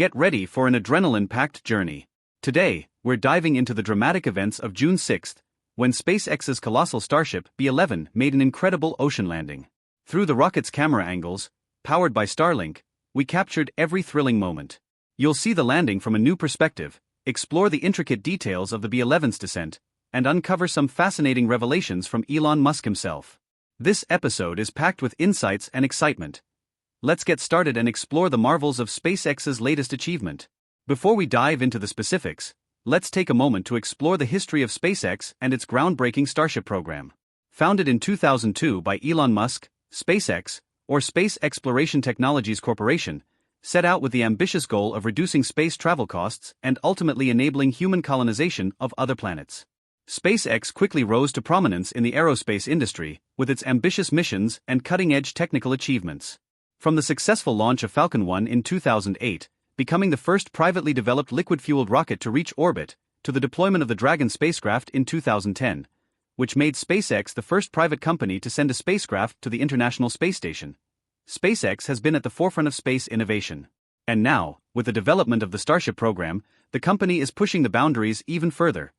Get ready for an adrenaline-packed journey. Today, we're diving into the dramatic events of June 6, when SpaceX's colossal Starship B11 made an incredible ocean landing. Through the rocket's camera angles, powered by Starlink, we captured every thrilling moment. You'll see the landing from a new perspective, explore the intricate details of the B11's descent, and uncover some fascinating revelations from Elon Musk himself. This episode is packed with insights and excitement. Let's get started and explore the marvels of SpaceX's latest achievement. Before we dive into the specifics, let's take a moment to explore the history of SpaceX and its groundbreaking Starship program. Founded in 2002 by Elon Musk, SpaceX, or Space Exploration Technologies Corporation, set out with the ambitious goal of reducing space travel costs and ultimately enabling human colonization of other planets. SpaceX quickly rose to prominence in the aerospace industry with its ambitious missions and cutting-edge technical achievements. From the successful launch of Falcon 1 in 2008, becoming the first privately developed liquid-fueled rocket to reach orbit, to the deployment of the Dragon spacecraft in 2010, which made SpaceX the first private company to send a spacecraft to the International Space Station. SpaceX has been at the forefront of space innovation. And now, with the development of the Starship program, the company is pushing the boundaries even further,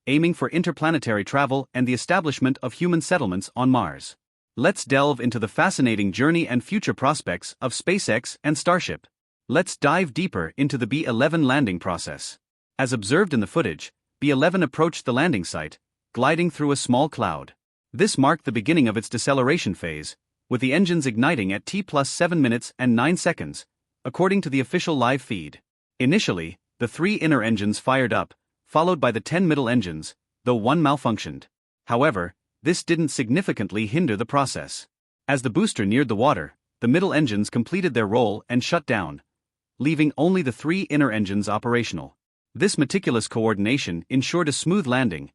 aiming for interplanetary travel and the establishment of human settlements on Mars. Let's delve into the fascinating journey and future prospects of SpaceX and Starship. Let's dive deeper into the B11 landing process. As observed in the footage, B11 approached the landing site, gliding through a small cloud. This marked the beginning of its deceleration phase, with the engines igniting at T+7 minutes and 9 seconds, according to the official live feed. Initially, the 3 inner engines fired up, followed by the 10 middle engines, though one malfunctioned. However, this didn't significantly hinder the process. As the booster neared the water, the middle engines completed their role and shut down, leaving only the 3 inner engines operational. This meticulous coordination ensured a smooth landing,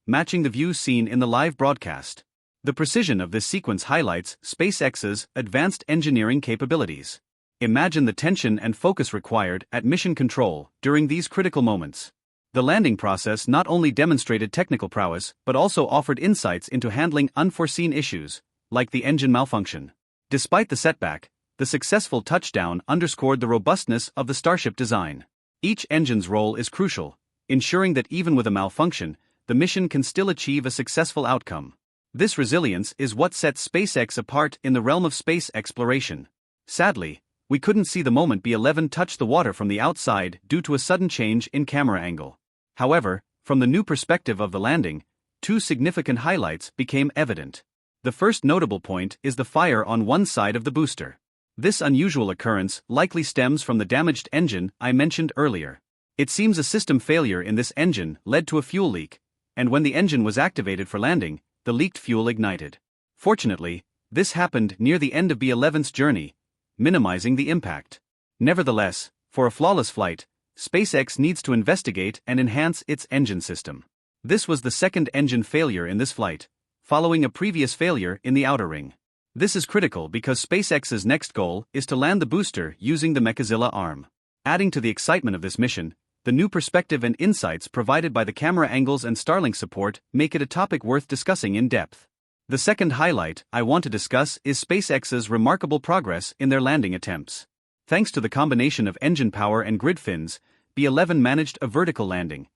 matching the views seen in the live broadcast. The precision of this sequence highlights SpaceX's advanced engineering capabilities. Imagine the tension and focus required at mission control during these critical moments. The landing process not only demonstrated technical prowess but also offered insights into handling unforeseen issues, like the engine malfunction. Despite the setback, the successful touchdown underscored the robustness of the Starship design. Each engine's role is crucial, ensuring that even with a malfunction, the mission can still achieve a successful outcome. This resilience is what sets SpaceX apart in the realm of space exploration. Sadly, we couldn't see the moment B11 touched the water from the outside due to a sudden change in camera angle. However, from the new perspective of the landing, 2 significant highlights became evident. The first notable point is the fire on one side of the booster. This unusual occurrence likely stems from the damaged engine I mentioned earlier. It seems a system failure in this engine led to a fuel leak, and when the engine was activated for landing, the leaked fuel ignited. Fortunately, this happened near the end of B11's journey, minimizing the impact. Nevertheless, for a flawless flight, SpaceX needs to investigate and enhance its engine system. This was the second engine failure in this flight, following a previous failure in the outer ring. This is critical because SpaceX's next goal is to land the booster using the Mechazilla arm. Adding to the excitement of this mission, the new perspective and insights provided by the camera angles and Starlink support make it a topic worth discussing in depth. The second highlight I want to discuss is SpaceX's remarkable progress in their landing attempts. Thanks to the combination of engine power and grid fins, B11 managed a vertical landing,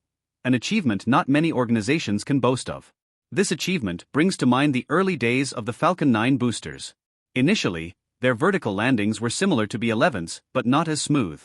an achievement not many organizations can boast of. This achievement brings to mind the early days of the Falcon 9 boosters. Initially, their vertical landings were similar to B11's, but not as smooth.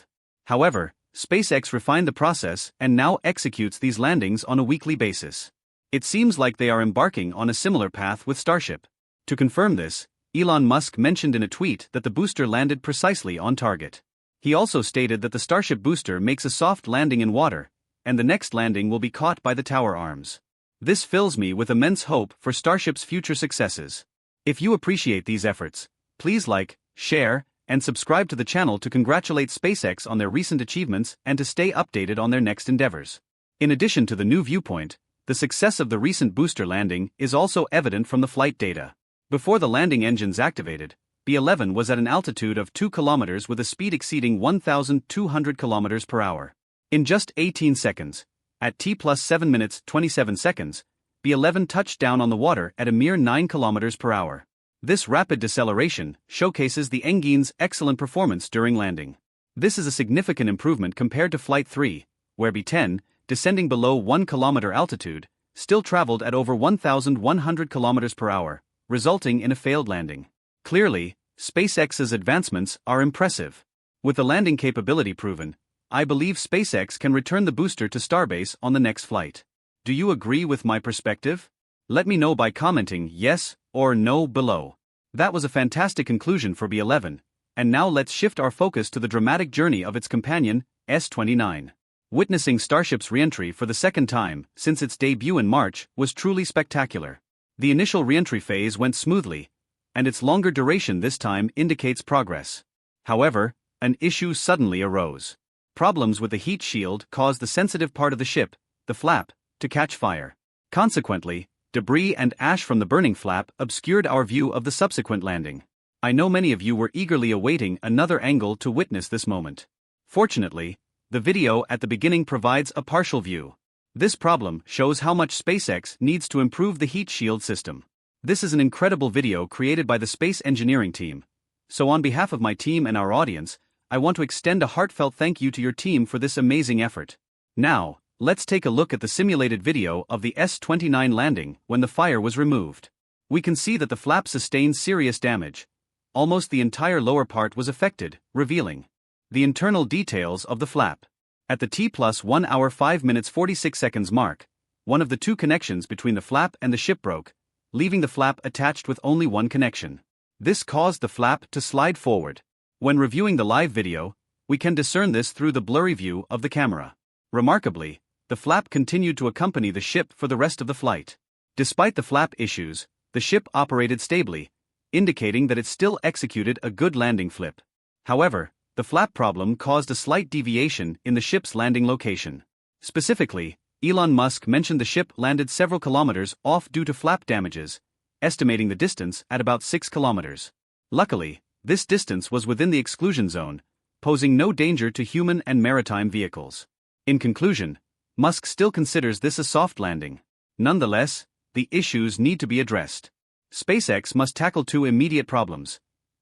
However, SpaceX refined the process and now executes these landings on a weekly basis. It seems like they are embarking on a similar path with Starship. To confirm this, Elon Musk mentioned in a tweet that the booster landed precisely on target. He also stated that the Starship booster makes a soft landing in water, and the next landing will be caught by the tower arms. This fills me with immense hope for Starship's future successes. If you appreciate these efforts, please like, share, and subscribe to the channel to congratulate SpaceX on their recent achievements and to stay updated on their next endeavors. In addition to the new viewpoint, the success of the recent booster landing is also evident from the flight data. Before the landing engines activated, B11 was at an altitude of 2 kilometers with a speed exceeding 1,200 kilometers per hour. In just 18 seconds, at T+7 minutes 27 seconds, B11 touched down on the water at a mere 9 kilometers per hour. This rapid deceleration showcases the engine's excellent performance during landing. This is a significant improvement compared to Flight 3, where B10, descending below 1 kilometer altitude, still traveled at over 1,100 kilometers per hour, resulting in a failed landing. Clearly, SpaceX's advancements are impressive. With the landing capability proven, I believe SpaceX can return the booster to Starbase on the next flight. Do you agree with my perspective? Let me know by commenting yes or no below. That was a fantastic conclusion for B11, and now let's shift our focus to the dramatic journey of its companion, S29. Witnessing Starship's re-entry for the second time since its debut in March was truly spectacular. The initial re-entry phase went smoothly, and its longer duration this time indicates progress. However, an issue suddenly arose. Problems with the heat shield caused the sensitive part of the ship, the flap, to catch fire. Consequently, debris and ash from the burning flap obscured our view of the subsequent landing. I know many of you were eagerly awaiting another angle to witness this moment. Fortunately, the video at the beginning provides a partial view. This problem shows how much SpaceX needs to improve the heat shield system. This is an incredible video created by the space engineering team. So on behalf of my team and our audience, I want to extend a heartfelt thank you to your team for this amazing effort. Now, let's take a look at the simulated video of the S29 landing when the fire was removed. We can see that the flap sustained serious damage. Almost the entire lower part was affected, revealing the internal details of the flap. At the T+1 hour 5 minutes 46 seconds mark, one of the two connections between the flap and the ship broke, leaving the flap attached with only one connection. This caused the flap to slide forward. When reviewing the live video, we can discern this through the blurry view of the camera. Remarkably, the flap continued to accompany the ship for the rest of the flight. Despite the flap issues, the ship operated stably, indicating that it still executed a good landing flip. However, the flap problem caused a slight deviation in the ship's landing location. Specifically, Elon Musk mentioned the ship landed several kilometers off due to flap damages, estimating the distance at about 6 kilometers. Luckily, this distance was within the exclusion zone, posing no danger to human and maritime vehicles. In conclusion, Musk still considers this a soft landing. Nonetheless, the issues need to be addressed. SpaceX must tackle two immediate problems: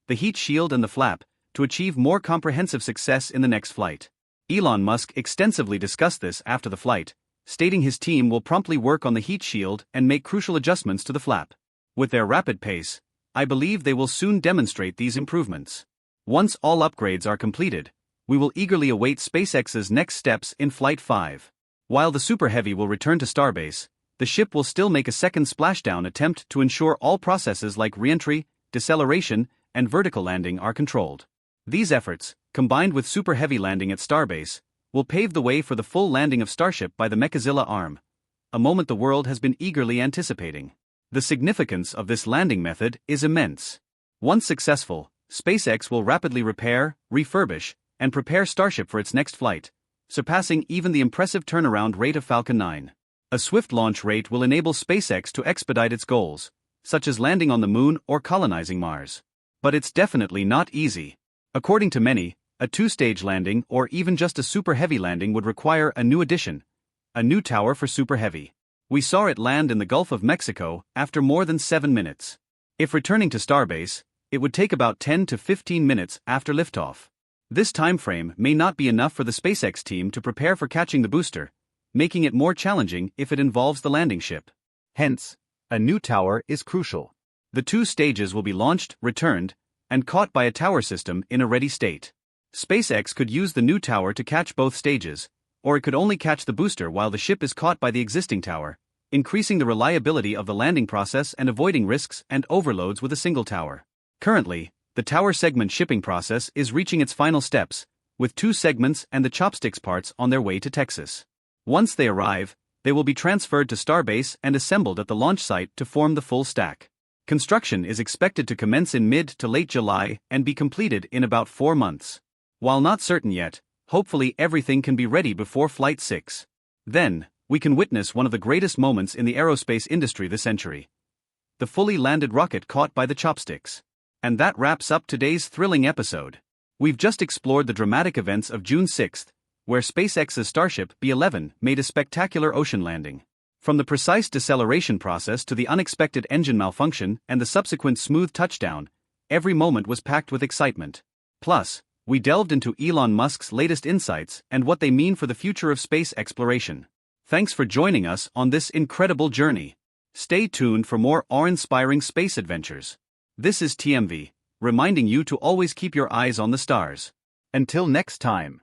the heat shield and the flap, to achieve more comprehensive success in the next flight. Elon Musk extensively discussed this after the flight, stating his team will promptly work on the heat shield and make crucial adjustments to the flap. With their rapid pace, I believe they will soon demonstrate these improvements. Once all upgrades are completed, we will eagerly await SpaceX's next steps in Flight 5. While the Super Heavy will return to Starbase, the ship will still make a second splashdown attempt to ensure all processes like re-entry, deceleration, and vertical landing are controlled. These efforts, combined with Super Heavy landing at Starbase, will pave the way for the full landing of Starship by the Mechazilla arm, a moment the world has been eagerly anticipating. The significance of this landing method is immense. Once successful, SpaceX will rapidly repair, refurbish, and prepare Starship for its next flight, surpassing even the impressive turnaround rate of Falcon 9. A swift launch rate will enable SpaceX to expedite its goals, such as landing on the Moon or colonizing Mars. But it's definitely not easy. According to many, a two-stage landing or even just a Super Heavy landing would require a new addition, a new tower for Super Heavy. We saw it land in the Gulf of Mexico after more than 7 minutes. If returning to Starbase, it would take about 10 to 15 minutes after liftoff. This time frame may not be enough for the SpaceX team to prepare for catching the booster, making it more challenging if it involves the landing ship. Hence, a new tower is crucial. The two stages will be launched, returned, and caught by a tower system in a ready state. SpaceX could use the new tower to catch both stages, or it could only catch the booster while the ship is caught by the existing tower, increasing the reliability of the landing process and avoiding risks and overloads with a single tower. Currently, the tower segment shipping process is reaching its final steps, with 2 segments and the chopsticks parts on their way to Texas. Once they arrive, they will be transferred to Starbase and assembled at the launch site to form the full stack. Construction is expected to commence in mid to late July and be completed in about 4 months. While not certain yet, hopefully everything can be ready before Flight 6. Then, we can witness one of the greatest moments in the aerospace industry this century: the fully landed rocket caught by the chopsticks. And that wraps up today's thrilling episode. We've just explored the dramatic events of June 6th, where SpaceX's Starship B11 made a spectacular ocean landing. From the precise deceleration process to the unexpected engine malfunction and the subsequent smooth touchdown, every moment was packed with excitement. Plus, we delved into Elon Musk's latest insights and what they mean for the future of space exploration. Thanks for joining us on this incredible journey. Stay tuned for more awe-inspiring space adventures. This is TMV, reminding you to always keep your eyes on the stars. Until next time.